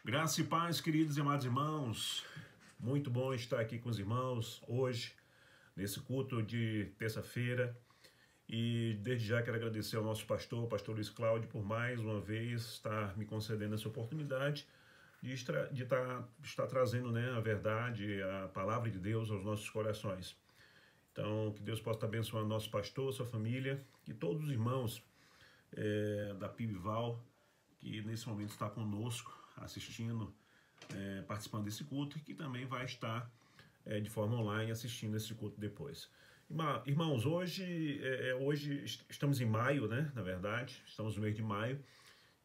Graça e paz, queridos e amados irmãos. Muito bom estar aqui com os irmãos hoje, nesse culto de terça-feira. E desde já quero agradecer ao nosso pastor, o pastor Luiz Cláudio, por mais uma vez estar me concedendo essa oportunidade de estar trazendo, a verdade, a palavra de Deus aos nossos corações. Então, que Deus possa estar abençoando nosso pastor, sua família e todos os irmãos da PIBval, que nesse momento está conosco, assistindo, participando desse culto, e que também vai estar de forma online assistindo esse culto depois. Irmãos, hoje estamos em maio, na verdade, estamos no mês de maio,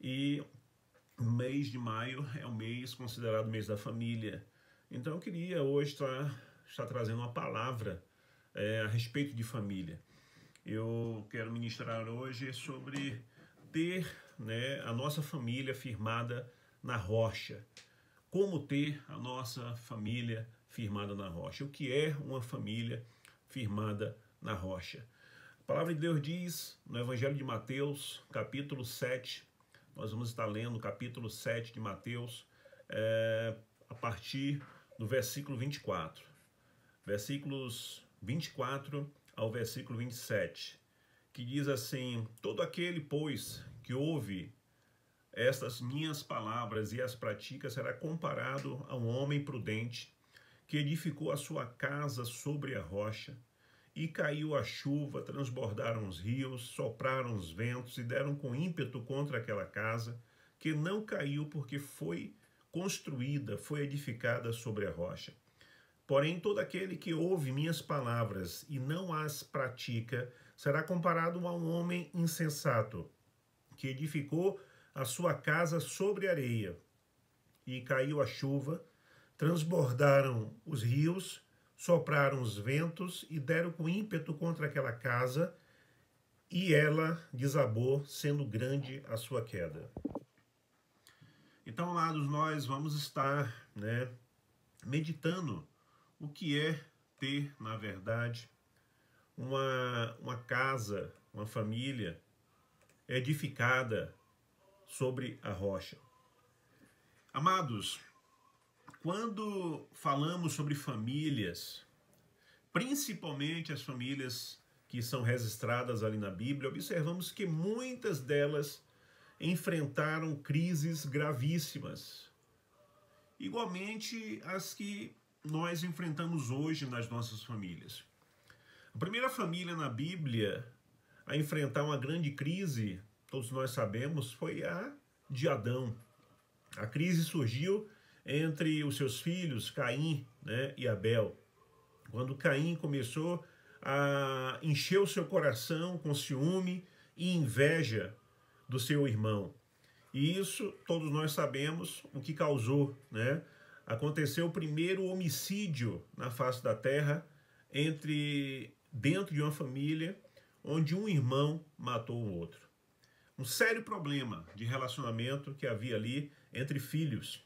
e o mês de maio é um mês considerado mês da família. Então eu queria hoje estar trazendo uma palavra a respeito de família. Eu quero ministrar hoje sobre ter a nossa família firmada na rocha. Como ter a nossa família firmada na rocha? O que é uma família firmada na rocha? A palavra de Deus diz no Evangelho de Mateus, capítulo 7, nós vamos estar lendo o capítulo 7 de Mateus, a partir do versículo 24. Versículos 24 ao versículo 27, que diz assim: todo aquele, pois, que ouve estas minhas palavras e as pratica será comparado a um homem prudente que edificou a sua casa sobre a rocha, e caiu a chuva, transbordaram os rios, sopraram os ventos e deram com ímpeto contra aquela casa, que não caiu porque foi construída, foi edificada sobre a rocha. Porém, todo aquele que ouve minhas palavras e não as pratica será comparado a um homem insensato, que edificou a sua casa sobre areia, e caiu a chuva, transbordaram os rios, sopraram os ventos e deram com ímpeto contra aquela casa, e ela desabou, sendo grande a sua queda. Então, amados, nós vamos estar meditando o que é ter, na verdade, uma casa, uma família edificada sobre a rocha. Amados, quando falamos sobre famílias, principalmente as famílias que são registradas ali na Bíblia, observamos que muitas delas enfrentaram crises gravíssimas, igualmente as que nós enfrentamos hoje nas nossas famílias. A primeira família na Bíblia a enfrentar uma grande crise, todos nós sabemos, foi a de Adão. A crise surgiu entre os seus filhos, Caim e Abel. Quando Caim começou a encher o seu coração com ciúme e inveja do seu irmão. E isso, todos nós sabemos o que causou, Aconteceu o primeiro homicídio na face da terra dentro de uma família onde um irmão matou o outro. Um sério problema de relacionamento que havia ali entre filhos.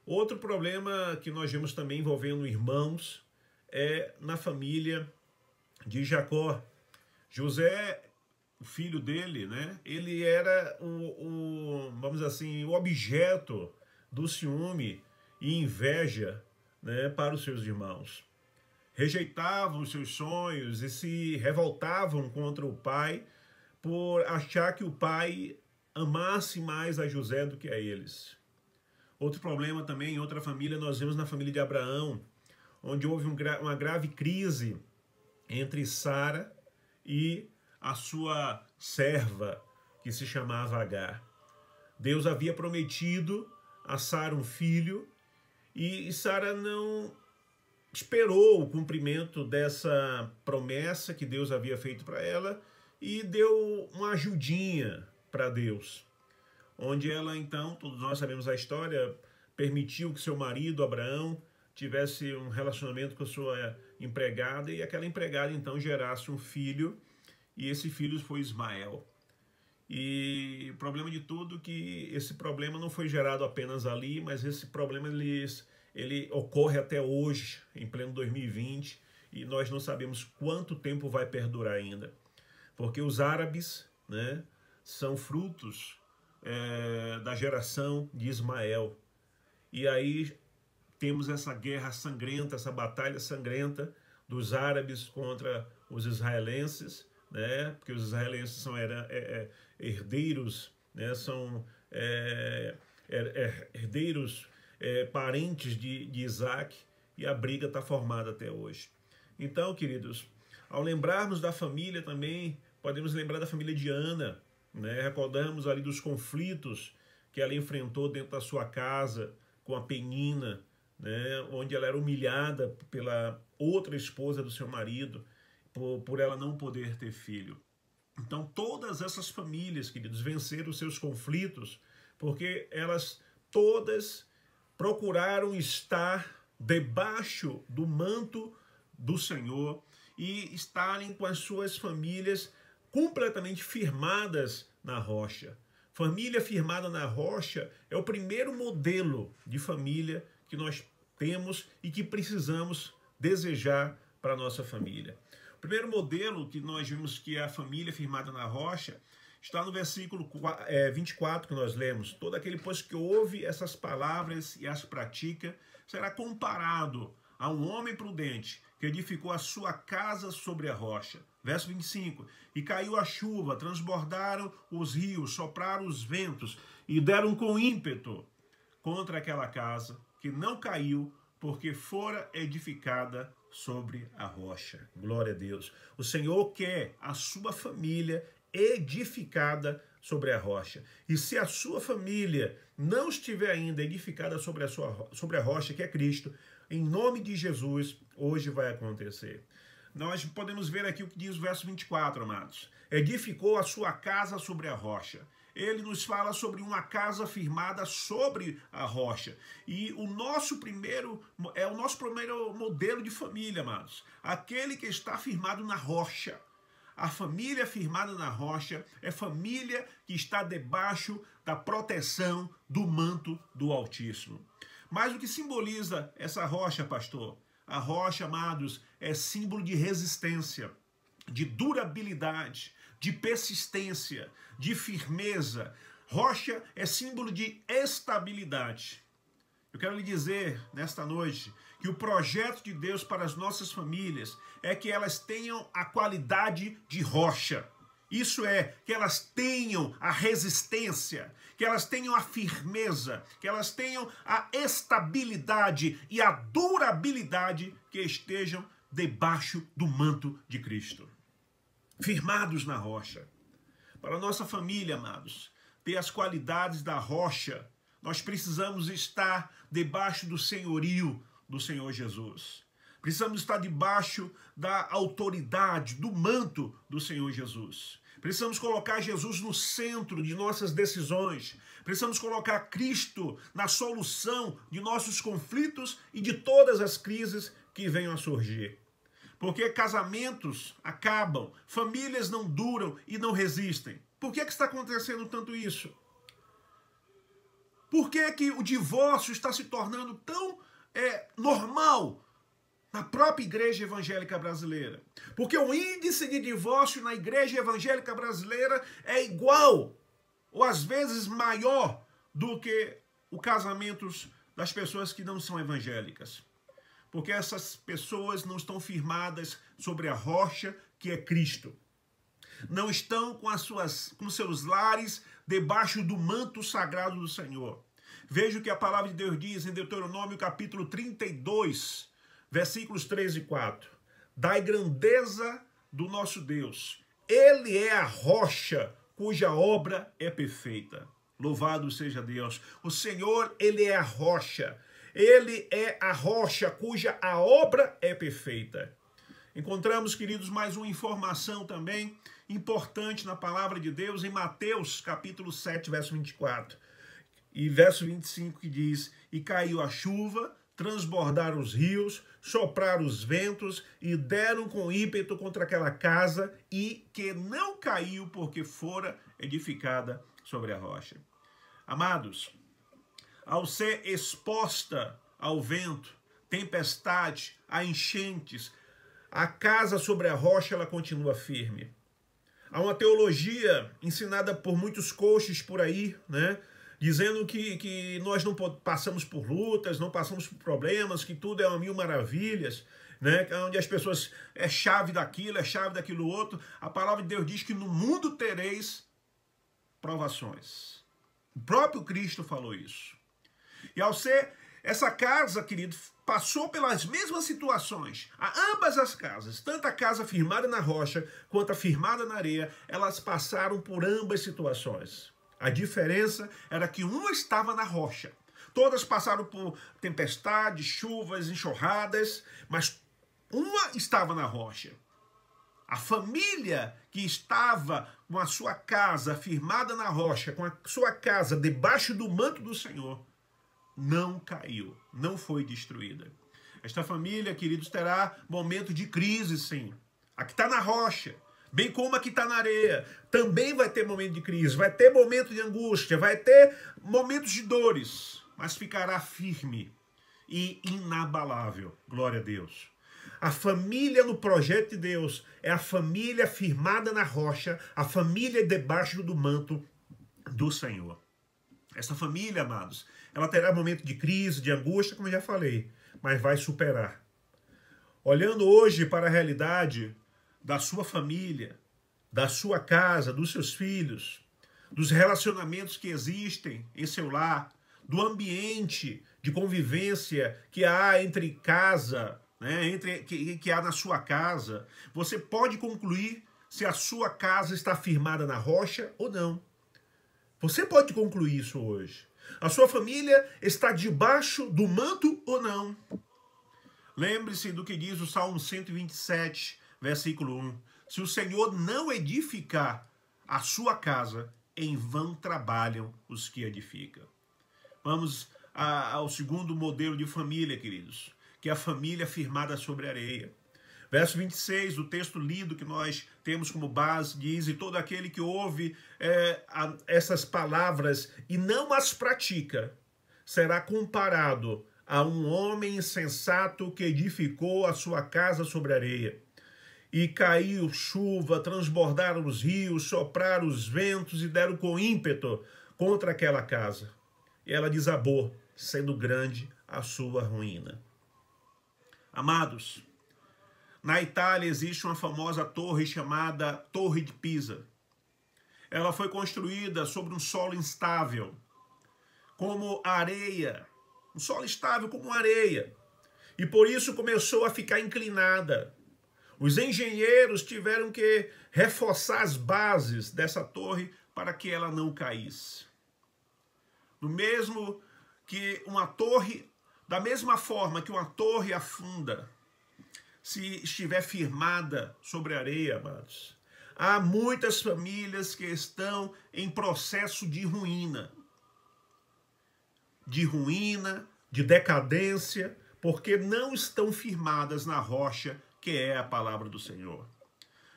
Outro problema que nós vemos também envolvendo irmãos é na família de Jacó. José, o filho dele, ele era vamos dizer assim, o objeto do ciúme e inveja para os seus irmãos. Rejeitavam os seus sonhos e se revoltavam contra o pai por achar que o pai amasse mais a José do que a eles. Outro problema também, em outra família, nós vemos na família de Abraão, onde houve uma grave crise entre Sara e a sua serva, que se chamava Agar. Deus havia prometido a Sara um filho, e Sara não esperou o cumprimento dessa promessa que Deus havia feito para ela e deu uma ajudinha para Deus, onde ela então, todos nós sabemos a história, permitiu que seu marido Abraão tivesse um relacionamento com a sua empregada, e aquela empregada então gerasse um filho, e esse filho foi Ismael. E o problema de tudo é que esse problema não foi gerado apenas ali, mas esse problema ele ocorre até hoje, em pleno 2020, e nós não sabemos quanto tempo vai perdurar ainda. Porque os árabes são frutos da geração de Ismael. E aí temos essa guerra sangrenta, essa batalha sangrenta dos árabes contra os israelenses, né? Porque os israelenses são herdeiros, né? São herdeiros, parentes de Isaac, e a briga está formada até hoje. Então, queridos, ao lembrarmos da família também, podemos lembrar da família de Ana, né? Recordamos ali dos conflitos que ela enfrentou dentro da sua casa com a Penina, né? Onde ela era humilhada pela outra esposa do seu marido, por ela não poder ter filho. Então, todas essas famílias, queridos, venceram os seus conflitos, porque elas todas procuraram estar debaixo do manto do Senhor e estarem com as suas famílias completamente firmadas na rocha. Família firmada na rocha é o primeiro modelo de família que nós temos e que precisamos desejar para a nossa família. O primeiro modelo que nós vimos que é a família firmada na rocha está no versículo 24 que nós lemos. Todo aquele, pois, que ouve essas palavras e as pratica, será comparado a um homem prudente que edificou a sua casa sobre a rocha. Verso 25. E caiu a chuva, transbordaram os rios, sopraram os ventos e deram com ímpeto contra aquela casa, que não caiu, porque fora edificada sobre a rocha. Glória a Deus. O Senhor quer a sua família edificada sobre a rocha. E se a sua família não estiver ainda edificada sobre a rocha, que é Cristo, em nome de Jesus, hoje vai acontecer. Nós podemos ver aqui o que diz o verso 24, amados. Edificou a sua casa sobre a rocha. Ele nos fala sobre uma casa firmada sobre a rocha. E o nosso primeiro modelo de família, amados. Aquele que está firmado na rocha. A família firmada na rocha é família que está debaixo da proteção do manto do Altíssimo. Mas o que simboliza essa rocha, pastor? A rocha, amados, é símbolo de resistência, de durabilidade, de persistência, de firmeza. Rocha é símbolo de estabilidade. Eu quero lhe dizer, nesta noite, que o projeto de Deus para as nossas famílias é que elas tenham a qualidade de rocha. Isso é, que elas tenham a resistência, que elas tenham a firmeza, que elas tenham a estabilidade e a durabilidade que estejam debaixo do manto de Cristo. Firmados na rocha. Para a nossa família, amados, ter as qualidades da rocha, nós precisamos estar debaixo do senhorio do Senhor Jesus. Precisamos estar debaixo da autoridade, do manto do Senhor Jesus. Precisamos colocar Jesus no centro de nossas decisões. Precisamos colocar Cristo na solução de nossos conflitos e de todas as crises que venham a surgir. Porque casamentos acabam, famílias não duram e não resistem. Por que está acontecendo tanto isso? Por que o divórcio está se tornando tão normal na própria igreja evangélica brasileira? Porque o índice de divórcio na igreja evangélica brasileira é igual, ou às vezes maior, do que os casamentos das pessoas que não são evangélicas. Porque essas pessoas não estão firmadas sobre a rocha que é Cristo. Não estão com seus lares debaixo do manto sagrado do Senhor. Veja o que a palavra de Deus diz em Deuteronômio capítulo 32, versículos 3 e 4. Dai grandeza do nosso Deus. Ele é a rocha cuja obra é perfeita. Louvado seja Deus. O Senhor, Ele é a rocha. Ele é a rocha cuja a obra é perfeita. Encontramos, queridos, mais uma informação também importante na palavra de Deus em Mateus capítulo 7, verso 24. E verso 25 que diz: e caiu a chuva, transbordaram os rios, sopraram os ventos e deram com ímpeto contra aquela casa, e que não caiu porque fora edificada sobre a rocha. Amados, ao ser exposta ao vento, tempestade, a enchentes, a casa sobre a rocha ela continua firme. Há uma teologia ensinada por muitos coaches por aí, né? Dizendo que nós não passamos por lutas, não passamos por problemas, que tudo é uma mil maravilhas, né? Onde as pessoas é chave daquilo outro. A palavra de Deus diz que no mundo tereis provações. O próprio Cristo falou isso. E ao ser essa casa, querido, passou pelas mesmas situações. Ambas as casas, tanto a casa firmada na rocha quanto a firmada na areia, elas passaram por ambas situações. A diferença era que uma estava na rocha. Todas passaram por tempestades, chuvas, enxurradas, mas uma estava na rocha. A família que estava com a sua casa firmada na rocha, com a sua casa debaixo do manto do Senhor, não caiu, não foi destruída. Esta família, queridos, terá momento de crise, sim. A que está na rocha, bem como a que está na areia, também vai ter momento de crise, vai ter momento de angústia, vai ter momentos de dores, mas ficará firme e inabalável. Glória a Deus. A família no projeto de Deus é a família firmada na rocha, a família debaixo do manto do Senhor. Essa família, amados, ela terá momento de crise, de angústia, como eu já falei, mas vai superar. Olhando hoje para a realidade da sua família, da sua casa, dos seus filhos, dos relacionamentos que existem em seu lar, do ambiente de convivência que há entre casa, né, que há na sua casa, você pode concluir se a sua casa está firmada na rocha ou não. Você pode concluir isso hoje. A sua família está debaixo do manto ou não? Lembre-se do que diz o Salmo 127, versículo 1. Se o Senhor não edificar a sua casa, em vão trabalham os que edificam. Vamos ao segundo modelo de família, queridos, que é a família firmada sobre areia. Verso 26, o texto lido que nós temos como base, diz: e todo aquele que ouve essas palavras e não as pratica, será comparado a um homem insensato que edificou a sua casa sobre areia. E caiu chuva, transbordaram os rios, sopraram os ventos e deram com ímpeto contra aquela casa. E ela desabou, sendo grande a sua ruína. Amados, na Itália existe uma famosa torre chamada Torre de Pisa. Ela foi construída sobre um solo instável, como areia. Um solo instável como areia. E por isso começou a ficar inclinada. Os engenheiros tiveram que reforçar as bases dessa torre para que ela não caísse. Do mesmo que uma torre, da mesma forma que uma torre afunda, se estiver firmada sobre areia, amados, há muitas famílias que estão em processo de ruína, de decadência, porque não estão firmadas na rocha, que é a palavra do Senhor.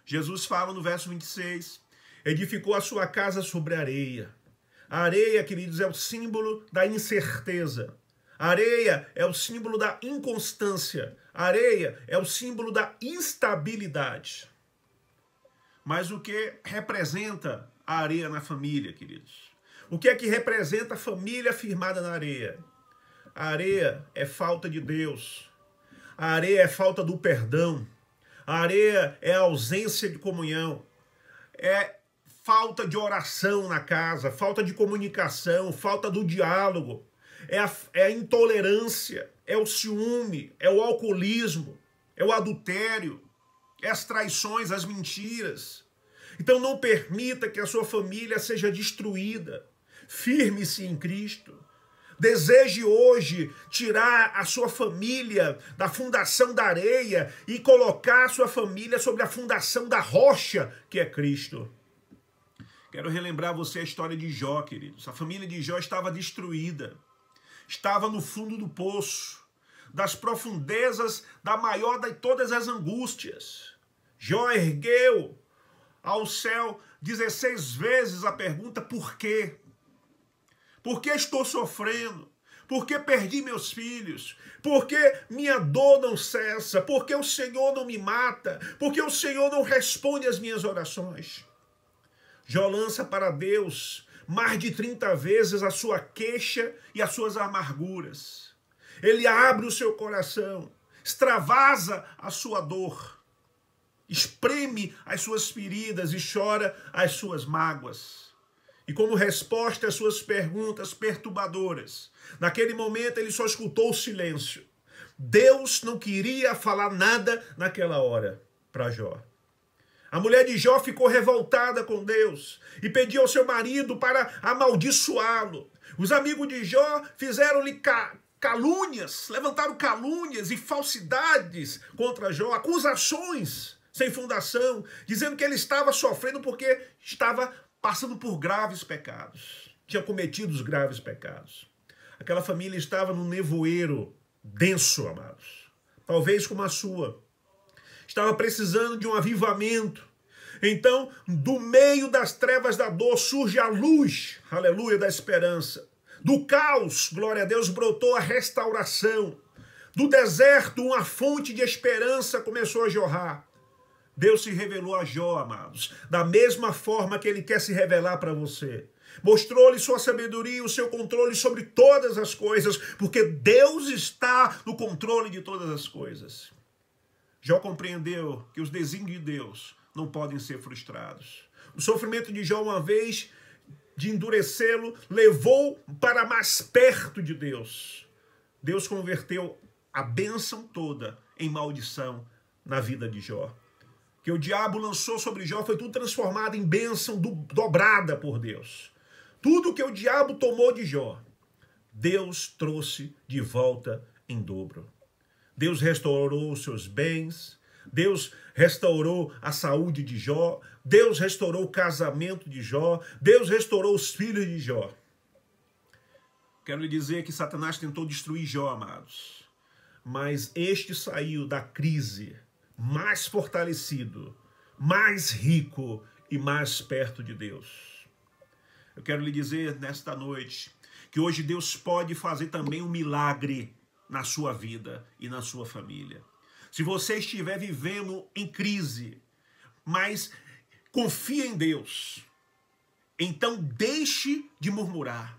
Jesus fala no verso 26, edificou a sua casa sobre areia. A areia, queridos, é o símbolo da incerteza. A areia é o símbolo da inconstância. A areia é o símbolo da instabilidade. Mas o que representa a areia na família, queridos? O que é que representa a família firmada na areia? A areia é falta de Deus. A areia é falta do perdão. A areia é a ausência de comunhão. É falta de oração na casa, falta de comunicação, falta do diálogo. É a intolerância, é o ciúme, é o alcoolismo, é o adultério, é as traições, as mentiras. Então não permita que a sua família seja destruída. Firme-se em Cristo. Deseje hoje tirar a sua família da fundação da areia e colocar a sua família sobre a fundação da rocha, que é Cristo. Quero relembrar você a história de Jó, queridos. A família de Jó estava destruída. Estava no fundo do poço, das profundezas da maior de todas as angústias. Jó ergueu ao céu 16 vezes a pergunta: por quê? Por que estou sofrendo? Por que perdi meus filhos? Por que minha dor não cessa? Por que o Senhor não me mata? Por que o Senhor não responde às minhas orações? Jó lança para Deus mais de 30 vezes a sua queixa e as suas amarguras. Ele abre o seu coração, extravasa a sua dor, espreme as suas feridas e chora as suas mágoas. E como resposta às suas perguntas perturbadoras, naquele momento ele só escutou o silêncio. Deus não queria falar nada naquela hora para Jó. A mulher de Jó ficou revoltada com Deus e pediu ao seu marido para amaldiçoá-lo. Os amigos de Jó fizeram-lhe calúnias, levantaram calúnias e falsidades contra Jó, acusações sem fundação, dizendo que ele estava sofrendo porque estava passando por graves pecados, tinha cometido os graves pecados. Aquela família estava num nevoeiro denso, amados, talvez como a sua. Estava precisando de um avivamento. Então, do meio das trevas da dor surge a luz, aleluia, da esperança. Do caos, glória a Deus, brotou a restauração. Do deserto, uma fonte de esperança começou a jorrar. Deus se revelou a Jó, amados, da mesma forma que ele quer se revelar para você. Mostrou-lhe sua sabedoria e o seu controle sobre todas as coisas, porque Deus está no controle de todas as coisas. Jó compreendeu que os desígnios de Deus não podem ser frustrados. O sofrimento de Jó, uma vez de endurecê-lo, levou para mais perto de Deus. Deus converteu a bênção toda em maldição na vida de Jó. Que o diabo lançou sobre Jó foi tudo transformado em bênção dobrada por Deus. Tudo que o diabo tomou de Jó, Deus trouxe de volta em dobro. Deus restaurou os seus bens, Deus restaurou a saúde de Jó, Deus restaurou o casamento de Jó, Deus restaurou os filhos de Jó. Quero lhe dizer que Satanás tentou destruir Jó, amados, mas este saiu da crise mais fortalecido, mais rico e mais perto de Deus. Eu quero lhe dizer nesta noite que hoje Deus pode fazer também um milagre na sua vida e na sua família. Se você estiver vivendo em crise, mas confia em Deus, então deixe de murmurar,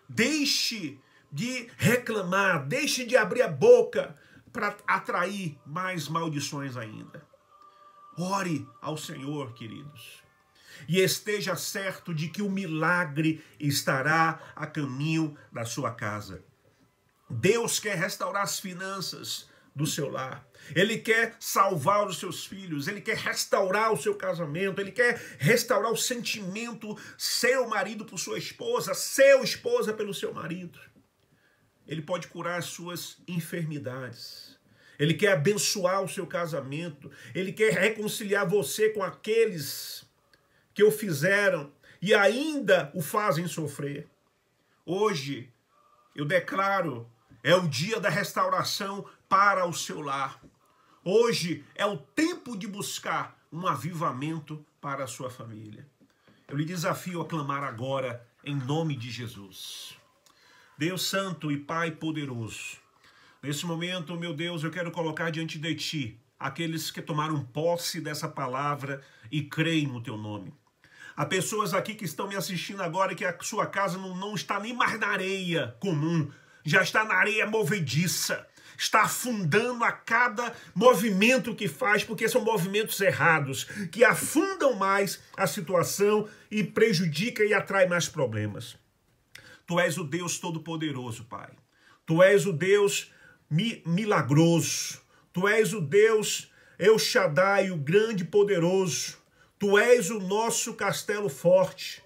deixe de reclamar, deixe de abrir a boca para atrair mais maldições ainda. Ore ao Senhor, queridos, e esteja certo de que o milagre estará a caminho da sua casa. Deus quer restaurar as finanças do seu lar. Ele quer salvar os seus filhos. Ele quer restaurar o seu casamento. Ele quer restaurar o sentimento seu marido por sua esposa, seu esposa pelo seu marido. Ele pode curar as suas enfermidades. Ele quer abençoar o seu casamento. Ele quer reconciliar você com aqueles que o fizeram e ainda o fazem sofrer. Hoje, eu declaro, é o dia da restauração para o seu lar. Hoje é o tempo de buscar um avivamento para a sua família. Eu lhe desafio a clamar agora em nome de Jesus. Deus Santo e Pai poderoso, nesse momento, meu Deus, eu quero colocar diante de Ti aqueles que tomaram posse dessa palavra e creem no Teu nome. Há pessoas aqui que estão me assistindo agora que a sua casa não está nem mais na areia comum, já está na areia movediça, está afundando a cada movimento que faz, porque são movimentos errados, que afundam mais a situação e prejudica e atrai mais problemas. Tu és o Deus Todo-Poderoso, Pai. Tu és o Deus milagroso. Tu és o Deus El Shaddai, o grande e poderoso. Tu és o nosso castelo forte.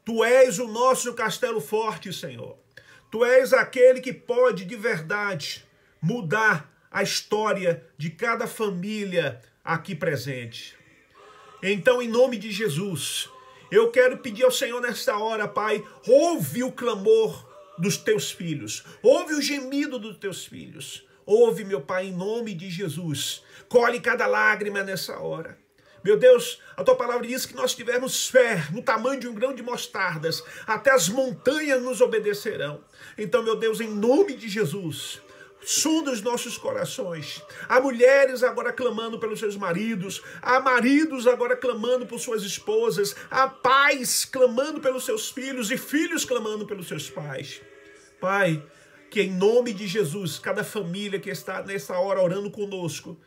Tu és o nosso castelo forte, Senhor. Tu és aquele que pode, de verdade, mudar a história de cada família aqui presente. Então, em nome de Jesus, eu quero pedir ao Senhor nesta hora, Pai, ouve o clamor dos teus filhos, ouve o gemido dos teus filhos. Ouve, meu Pai, em nome de Jesus. Colhe cada lágrima nessa hora. Meu Deus, a tua palavra diz que nós tivermos fé no tamanho de um grão de mostardas, até as montanhas nos obedecerão. Então, meu Deus, em nome de Jesus, sonda os nossos corações. Há mulheres agora clamando pelos seus maridos, há maridos agora clamando por suas esposas, há pais clamando pelos seus filhos e filhos clamando pelos seus pais. Pai, que em nome de Jesus, cada família que está nessa hora orando conosco,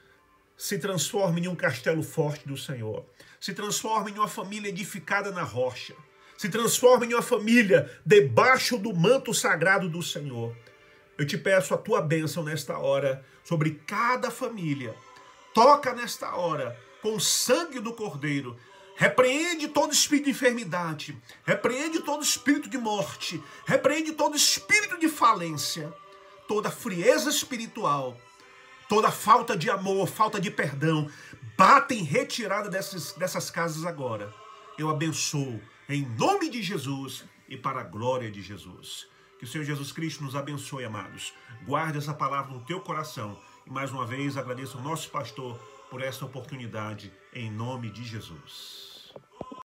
se transforme em um castelo forte do Senhor. Se transforme em uma família edificada na rocha. Se transforme em uma família debaixo do manto sagrado do Senhor. Eu te peço a tua bênção nesta hora sobre cada família. Toca nesta hora com o sangue do Cordeiro. Repreende todo espírito de enfermidade. Repreende todo espírito de morte. Repreende todo espírito de falência. Toda frieza espiritual. Toda falta de amor, falta de perdão. Bata em retirada dessas casas agora. Eu abençoo em nome de Jesus e para a glória de Jesus. Que o Senhor Jesus Cristo nos abençoe, amados. Guarde essa palavra no teu coração. E mais uma vez agradeço ao nosso pastor por esta oportunidade, em nome de Jesus.